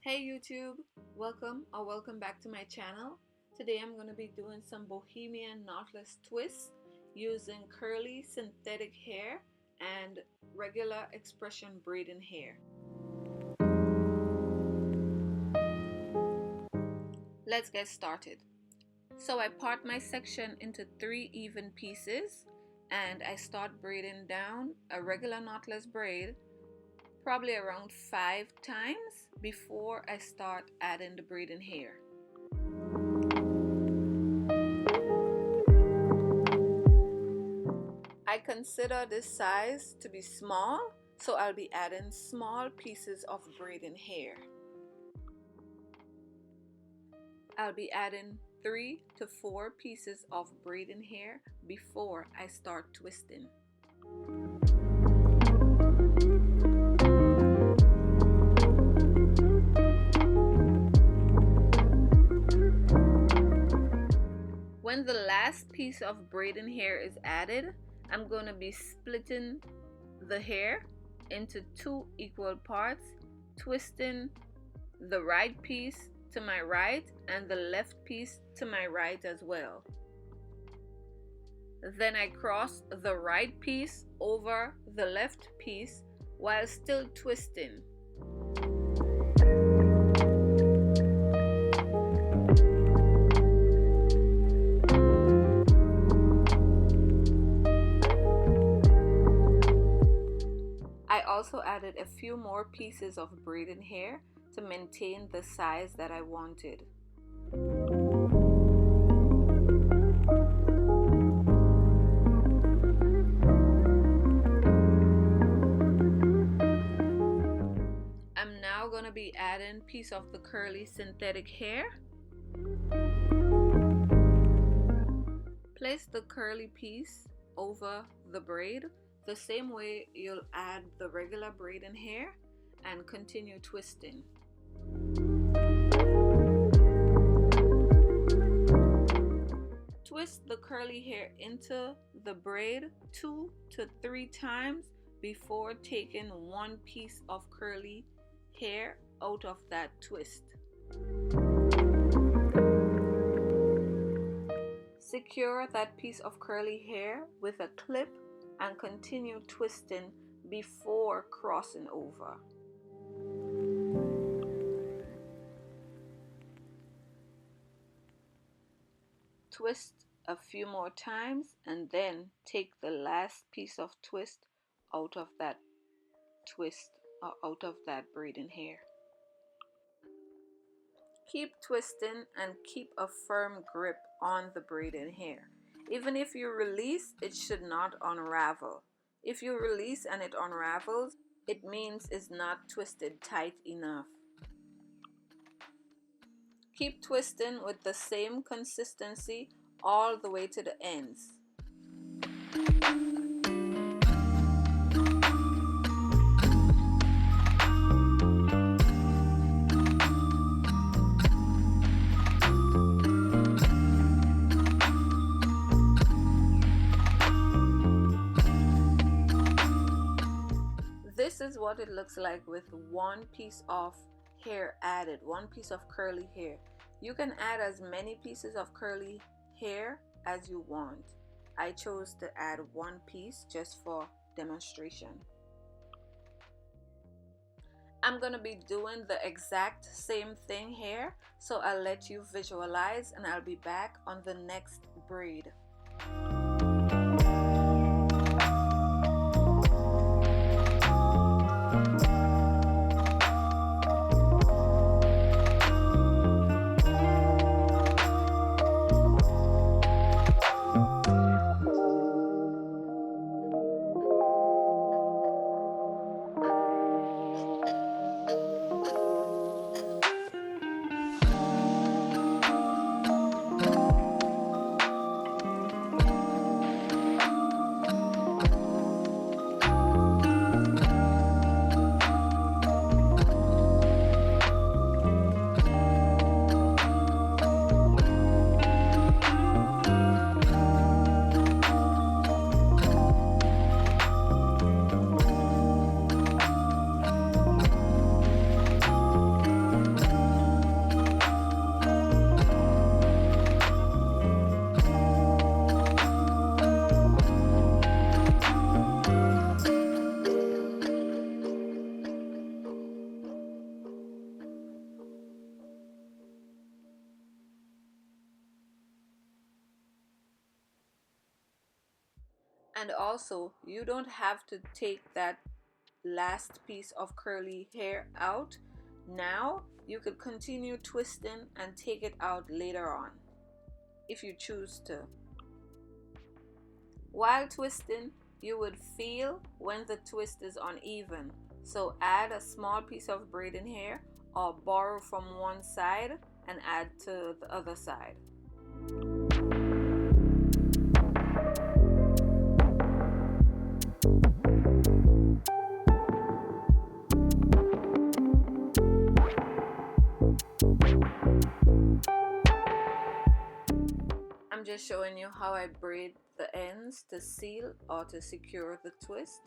Hey YouTube, welcome back to my channel. Today I'm going to be doing some bohemian knotless twists using curly synthetic hair and regular expression braiding hair. Let's get started. So I part my section into 3 even pieces and I start braiding down a regular knotless braid probably around 5 times before I start adding the braiding hair. I consider this size to be small, so I'll be adding small pieces of braiding hair. I'll be adding 3 to 4 pieces of braiding hair before I start twisting. When the last piece of braiding hair is added, I'm going to be splitting the hair into 2 equal parts, twisting the right piece to my right and the left piece to my right as well. Then I cross the right piece over the left piece while still twisting. I also added a few more pieces of braiding hair to maintain the size that I wanted. I'm now going to be adding a piece of the curly synthetic hair. Place the curly piece over the braid the same way you'll add the regular braiding hair and continue twisting. Twist the curly hair into the braid 2 to 3 times before taking one piece of curly hair out of that twist. Secure that piece of curly hair with a clip and continue twisting before crossing over. Twist a few more times and then take the last piece of twist out of that twist or out of that braiding hair. Keep twisting and keep a firm grip on the braiding hair. Even if you release, it should not unravel. If you release and it unravels, it means it's not twisted tight enough. Keep twisting with the same consistency all the way to the ends. This is what it looks like with one piece of hair added, one piece of curly hair. You can add as many pieces of curly hair as you want. I chose to add one piece just for demonstration. I'm going to be doing the exact same thing here, so I'll let you visualize and I'll be back on the next braid. And also, you don't have to take that last piece of curly hair out now. You could continue twisting and take it out later on if you choose to. While twisting, you would feel when the twist is uneven, so add a small piece of braiding hair or borrow from one side and add to the other side. I'm just showing you how I braid the ends to seal or to secure the twist.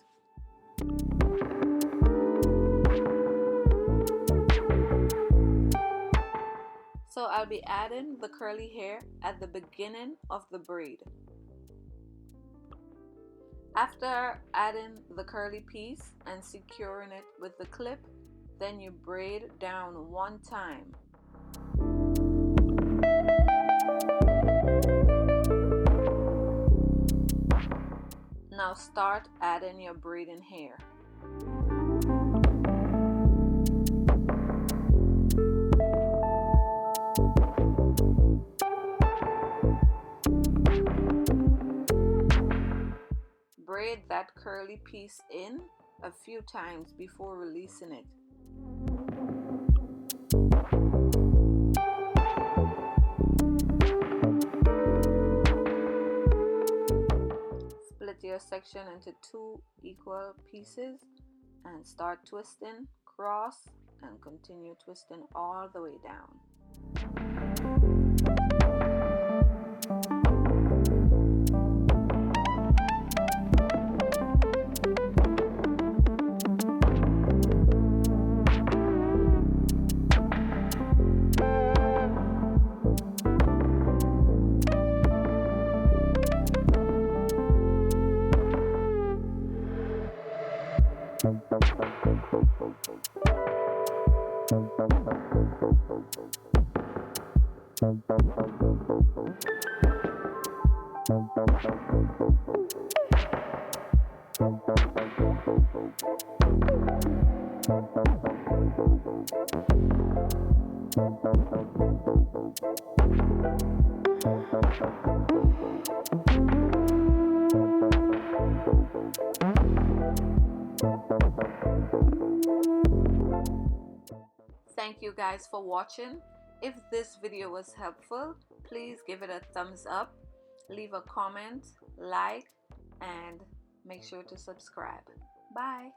So I'll be adding the curly hair at the beginning of the braid. After adding the curly piece and securing it with the clip, then you braid down one time. Now start adding your braiding hair. Braid that curly piece in a few times before releasing it. Split your section into 2 equal pieces and start twisting, cross, and continue twisting all the way down. Thank you guys for watching. If this video was helpful, please give it a thumbs up, leave a comment, like, and make sure to subscribe. Bye.